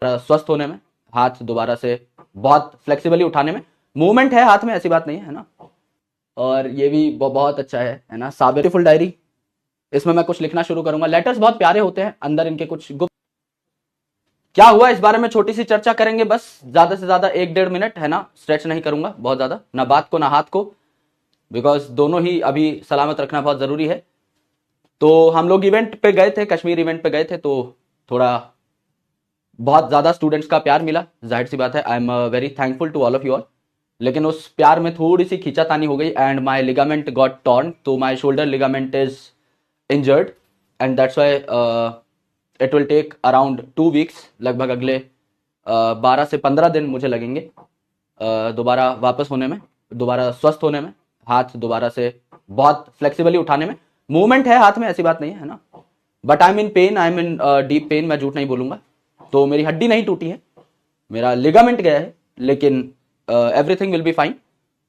स्वस्थ होने में, हाथ दोबारा से बहुत फ्लेक्सिबली उठाने में, मूवमेंट है हाथ में, ऐसी बात नहीं है ना। और ये भी बहुत अच्छा है ना। साबिर फुल डायरी, इसमें मैं कुछ लिखना शुरू करूंगा। लेटर्स बहुत प्यारे होते हैं, अंदर इनके कुछ गुप्त क्या हुआ इस बारे में छोटी सी चर्चा करेंगे, बस ज्यादा से ज्यादा 1-1.5 मिनट है ना, स्ट्रेच नहीं करूंगा बहुत ज्यादा, ना बात को ना हाथ को, बिकॉज दोनों ही अभी सलामत रखना बहुत जरूरी है। तो हम लोग इवेंट पे गए थे, कश्मीर इवेंट पे गए थे, तो थोड़ा बहुत ज्यादा स्टूडेंट्स का प्यार मिला, जाहिर सी बात है। I am very thankful to all of you all. लेकिन उस प्यार में थोड़ी सी खींचातानी हो गई and my ligament got torn, तो my shoulder ligament is injured and that's why it will take around 2 weeks, लगभग अगले 12 से 15 दिन मुझे लगेंगे दोबारा वापस होने में, दोबारा स्वस्थ होने में, हाथ दोबारा से बहुत फ्लेक्सिबली उठाने में, मूवमेंट है हाथ में, ऐसी बात नहीं है ना। But I am in pain, I am in deep pain, मैं झूठ नहीं बोलूंगा। तो मेरी हड्डी नहीं टूटी है, मेरा लिगामेंट गया है, लेकिन एवरीथिंग विल बी फाइन।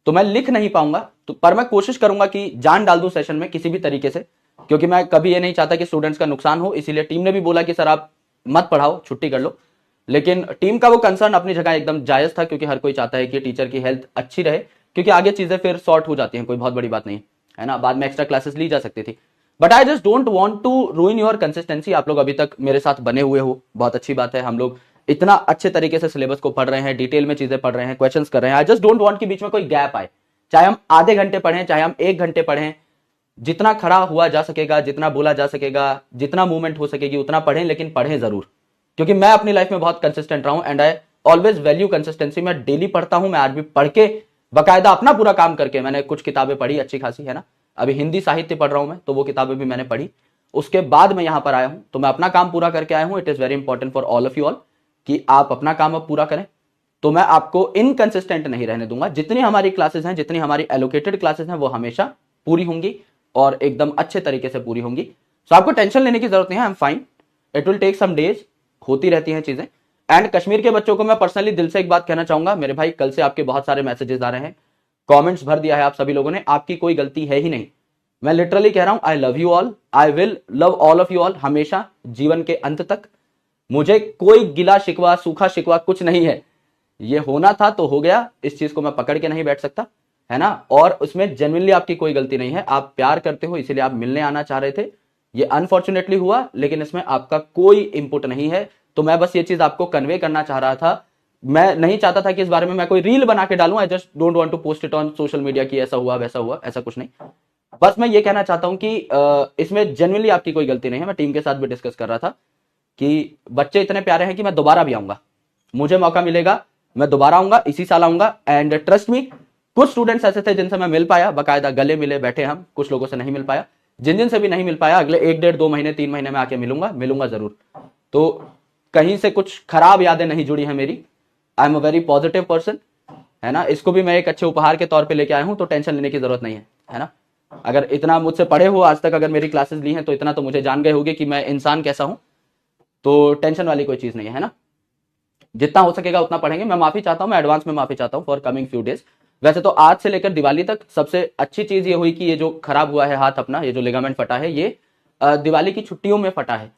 तो मैं लिख नहीं पाऊंगा, तो पर मैं कोशिश करूंगा कि जान डाल दूं सेशन में किसी भी तरीके से, क्योंकि मैं कभी ये नहीं चाहता कि स्टूडेंट्स का नुकसान हो। इसीलिए टीम ने भी बोला कि सर आप मत पढ़ाओ, छुट्टी कर लो। लेकिन टीम का वो कंसर्न अपनी जगह एकदम जायज था, क्योंकि हर कोई चाहता है कि टीचर की हेल्थ अच्छी रहे, क्योंकि आगे चीजें फिर सॉर्ट हो जाती हैं, कोई बहुत बड़ी बात नहीं है ना, बाद में एक्स्ट्रा क्लासेस ली जा सकती थी। But I just don't want to ruin your consistency. आप लोग अभी तक मेरे साथ बने हुए हो, बहुत अच्छी बात है। हम लोग इतना अच्छे तरीके से सिलेबस को पढ़ रहे हैं, डिटेल में चीजें पढ़ रहे हैं, क्वेश्चंस कर रहे हैं। आई जस्ट डोंट वांट कि बीच में कोई गैप आए, चाहे हम आधे घंटे पढ़ें, चाहे हम 1 घंटे पढ़ें, जितना खड़ा हुआ जा सकेगा, जितना बोला जा सकेगा, जितना मूवमेंट हो सकेगी उतना पढ़ें, लेकिन पढ़ें जरूर। क्योंकि मैं अपनी लाइफ में बहुत कंसिस्टेंट रहा हूं and I always value consistency. मैं डेली पढ़ता हूं, मैं आज भी पढ़ के बाकायदा अपना पूरा काम करके, मैंने कुछ किताबें पढ़ी अच्छी खासी है ना, अभी हिंदी साहित्य पढ़ रहा हूं मैं, तो वो किताबें भी मैंने पढ़ी, उसके बाद मैं यहां पर आया हूं। तो मैं अपना काम पूरा करके आया हूं। It is very important for all of you all कि आप अपना काम अब पूरा करें। तो मैं आपको इनकंसिस्टेंट नहीं रहने दूंगा। जितनी हमारी क्लासेस हैं, जितनी हमारी एलोकेटेड क्लासेस हैं, वो हमेशा पूरी होंगी और एकदम अच्छे तरीके से पूरी होंगी। सो आपको टेंशन लेने की जरूरत नहीं है, I am fine, it will take some days, होती रहती हैं चीजें। एंड कश्मीर के बच्चों को मैं पर्सनली दिल से एक बात कहना चाहूंगा, मेरे भाई कल से आपके बहुत सारे मैसेजेस आ रहे हैं, कमेंट्स भर दिया है आप सभी लोगों ने, आपकी कोई गलती है ही नहीं। मैं लिटरली कह रहा हूं, I love you all, I will love all of you all, हमेशा जीवन के अंत तक। मुझे कोई गिला शिकवा, सूखा शिकवा कुछ नहीं है। ये होना था तो हो गया, इस चीज को मैं पकड़ के नहीं बैठ सकता, है ना। और उसमें जेन्युइनली आपकी कोई गलती नहीं है, आप प्यार करते हो, इसीलिए आप मिलने आना चाह रहे थे। ये अनफॉर्चुनेटली हुआ, लेकिन इसमें आपका कोई इंपुट नहीं है। तो मैं बस ये चीज आपको कन्वे करना चाह रहा था। मैं नहीं चाहता था कि इस बारे में मैं कोई रील बना के डालूं। I just don't want to post it on social media कि ऐसा हुआ वैसा हुआ, ऐसा कुछ नहीं। बस मैं ये कहना चाहता हूं कि इसमें जेन्युइनली आपकी कोई गलती नहीं है। मैं टीम के साथ भी डिस्कस कर रहा था कि बच्चे इतने प्यारे हैं कि मैं दोबारा भी आऊंगा, मुझे मौका मिलेगा, मैं दोबारा आऊंगा, इसी साल आऊंगा। एंड ट्रस्ट मी, कुछ स्टूडेंट्स ऐसे थे जिनसे मैं मिल पाया, बाकायदा गले मिले, बैठे हम, कुछ लोगों से नहीं मिल पाया। जिन जिन से भी नहीं मिल पाया, अगले 1-1.5 2 महीने 3 महीने में आके मिलूंगा, मिलूंगा जरूर। तो कहीं से कुछ खराब यादें नहीं जुड़ी है मेरी। I am a very positive person, है ना। इसको भी मैं एक अच्छे उपहार के तौर पे लेके आया हूं, तो टेंशन लेने की जरूरत नहीं है ना। अगर इतना मुझसे पढ़े हो आज तक, अगर मेरी क्लासेस ली हैं, तो इतना तो मुझे जान गए होगे कि मैं इंसान कैसा हूं। तो टेंशन वाली कोई चीज नहीं है ना। जितना हो सकेगा उतना पढ़ेंगे। मैं माफी चाहता हूं, मैं एडवांस में माफी चाहता हूं फॉर कमिंग फ्यू डेज। वैसे तो आज से लेकर दिवाली तक सबसे अच्छी चीज ये हुई कि ये जो खराब हुआ है हाथ अपना, ये जो लिगामेंट फटा है, ये दिवाली की छुट्टियों में फटा है।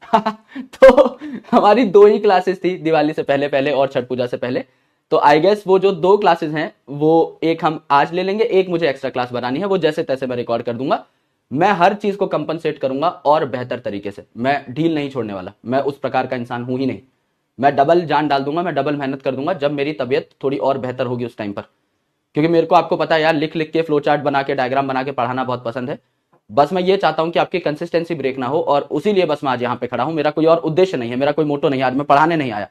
तो हमारी 2 ही क्लासेस थी दिवाली से पहले पहले और छठ पूजा से पहले। तो आई गेस वो जो 2 क्लासेस हैं, वो एक हम आज ले लेंगे, एक मुझे एक्स्ट्रा क्लास बनानी है, वो जैसे तैसे मैं रिकॉर्ड कर दूंगा। मैं हर चीज को कंपनसेट करूंगा और बेहतर तरीके से, मैं ढील नहीं छोड़ने वाला, मैं उस प्रकार का इंसान हूं ही नहीं। मैं डबल जान डाल दूंगा, मैं डबल मेहनत कर दूंगा जब मेरी तबीयत थोड़ी और बेहतर होगी उस टाइम पर। क्योंकि मेरे को, आपको पता है यार, लिख लिख के फ्लो चार्ट बना के, डायग्राम बना के पढ़ाना बहुत पसंद है। बस मैं ये चाहता हूं कि आपकी कंसिस्टेंसी ब्रेक ना हो, और उसी लिए बस मैं आज यहां पे खड़ा हूं। मेरा कोई और उद्देश्य नहीं है, मेरा कोई मोटो नहीं है, आज मैं पढ़ाने नहीं आया।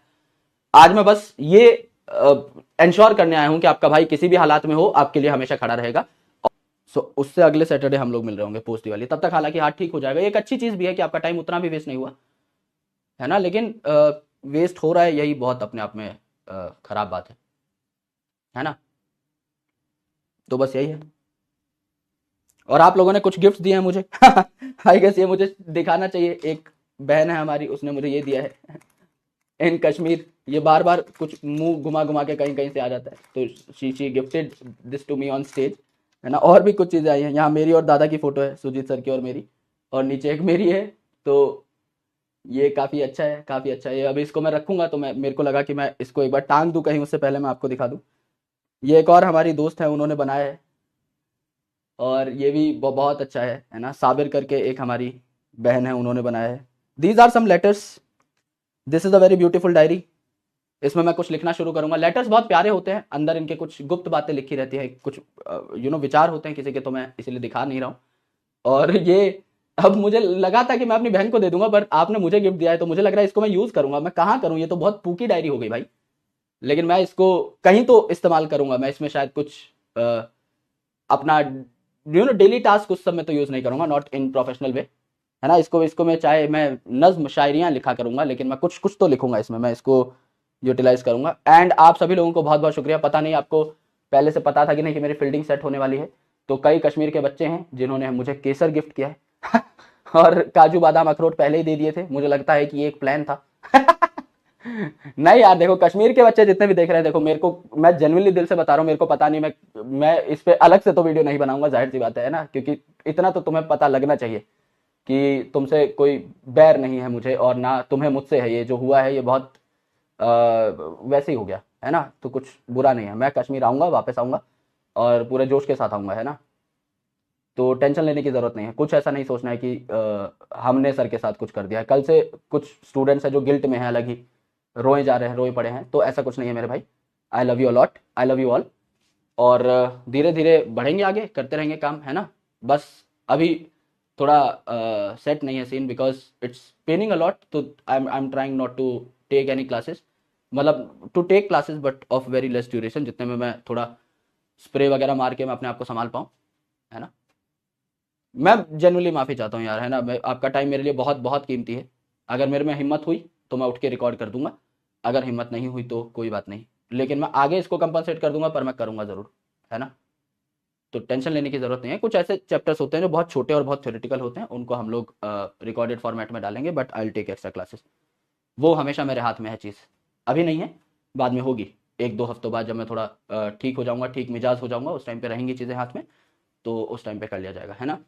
आज मैं बस ये इंश्योर करने आया हूं कि आपका भाई किसी भी हालात में हो, आपके लिए हमेशा खड़ा रहेगा। सो उससे अगले सैटरडे हम लोग मिल रहे होंगे पोस्ट दिवाली। तब तक हालांकि हाथ ठीक हो जाएगा। एक अच्छी चीज भी है कि आपका टाइम उतना भी वेस्ट नहीं हुआ, है ना। लेकिन वेस्ट हो रहा है, यही बहुत अपने आप में खराब बात है ना। तो बस यही है। और आप लोगों ने कुछ गिफ्ट दिए हैं मुझे। आई गेस ये मुझे दिखाना चाहिए। एक बहन है हमारी, उसने मुझे ये दिया है इन कश्मीर। ये बार बार कुछ मुंह घुमा घुमा के कहीं कहीं से आ जाता है, तो she gifted this to me on stage, है ना। और भी कुछ चीजें आई हैं। यहाँ मेरी और दादा की फोटो है, सुजीत सर की और मेरी, और नीचे एक मेरी है। तो ये काफ़ी अच्छा है, काफ़ी अच्छा है ये। अभी इसको मैं रखूंगा तो मैं, मेरे को लगा कि मैं इसको एक बार टांग दूं कहीं, उससे पहले मैं आपको दिखा दूं। ये एक और हमारी दोस्त है, उन्होंने बनाया है, और ये भी बहुत अच्छा है ना। साबिर करके एक हमारी बहन है, उन्होंने बनाया है। These are some letters, this is a very beautiful diary. इसमें मैं कुछ लिखना शुरू करूंगा। लेटर्स बहुत प्यारे होते हैं, अंदर इनके कुछ गुप्त बातें लिखी रहती है, कुछ विचार होते हैं किसी के, तो मैं इसीलिए दिखा नहीं रहा हूँ। और ये, अब मुझे लगा था कि मैं अपनी बहन को दे दूंगा, पर आपने मुझे गिफ्ट दिया है तो मुझे लग रहा है इसको मैं यूज करूंगा। मैं कहाँ करूँ, ये तो बहुत पूकी डायरी हो गई भाई। लेकिन मैं इसको कहीं तो इस्तेमाल करूंगा। मैं इसमें शायद कुछ अपना डेली टास्क उस सब में तो यूज नहीं करूंगा, नॉट इन प्रोफेशनल वे, है ना। इसको इसको मैं चाहे मैं नज्म शायरियां लिखा करूंगा, लेकिन मैं कुछ कुछ तो लिखूंगा इसमें, मैं इसको यूटिलाइज करूंगा। एंड आप सभी लोगों को बहुत बहुत शुक्रिया। पता नहीं आपको पहले से पता था कि नहीं कि मेरी फील्डिंग सेट होने वाली है। तो कई कश्मीर के बच्चे हैं जिन्होंने मुझे केसर गिफ्ट किया है और काजू बादाम अखरोट पहले ही दे दिए थे। मुझे लगता है कि ये एक प्लान था नहीं यार, देखो कश्मीर के बच्चे जितने भी देख रहे हैं, देखो मेरे को, मैं जेन्युइनली दिल से बता रहा हूँ, मेरे को पता नहीं, मैं इस पे अलग से तो वीडियो नहीं बनाऊंगा, जाहिर सी बात है ना, क्योंकि इतना तो तुम्हें पता लगना चाहिए कि तुमसे कोई बैर नहीं है मुझे, और ना तुम्हें मुझसे है। ये जो हुआ है ये बहुत वैसे ही हो गया है ना, तो कुछ बुरा नहीं है। मैं कश्मीर आऊंगा, वापस आऊंगा, और पूरे जोश के साथ आऊंगा, है ना। तो टेंशन लेने की जरूरत नहीं है, कुछ ऐसा नहीं सोचना है कि हमने सर के साथ कुछ कर दिया है। कल से कुछ स्टूडेंट्स हैं जो गिल्ट में हैं, अलग ही रोए जा रहे हैं, रोए पड़े हैं, तो ऐसा कुछ नहीं है मेरे भाई। I love you a lot, I love you all. और धीरे धीरे बढ़ेंगे आगे, करते रहेंगे काम, है ना। बस अभी थोड़ा सेट नहीं है scene, because it's paining a lot, तो I am trying not to take any classes, मतलब to take classes but of very less duration, जितने में मैं थोड़ा स्प्रे वगैरह मार के मैं अपने आप को संभाल पाऊँ, है ना। मैं जेनुअली माफ़ी चाहता हूँ यार, है ना। मैं, आपका टाइम मेरे लिए बहुत बहुत कीमती है। अगर मेरे में हिम्मत हुई तो मैं उठ के रिकॉर्ड कर दूंगा, अगर हिम्मत नहीं हुई तो कोई बात नहीं, लेकिन मैं आगे इसको कंपनसेट कर दूंगा, पर मैं करूंगा ज़रूर, है ना। तो टेंशन लेने की ज़रूरत नहीं है। कुछ ऐसे चैप्टर्स होते हैं जो बहुत छोटे और बहुत थ्योरेटिकल होते हैं, उनको हम लोग रिकॉर्डेड फॉर्मेट में डालेंगे, but I will take extra classes. वो हमेशा मेरे हाथ में है चीज़, अभी नहीं है, बाद में होगी। एक दो हफ्तों बाद जब मैं थोड़ा ठीक हो जाऊंगा, ठीक मिजाज हो जाऊंगा, उस टाइम पे रहेंगी चीज़ें हाथ में, तो उस टाइम पे कर लिया जाएगा, है ना।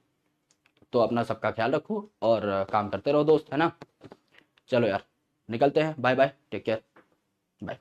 तो अपना सबका ख्याल रखो और काम करते रहो दोस्त, है ना। चलो यार, निकलते हैं, bye bye, take care, bye.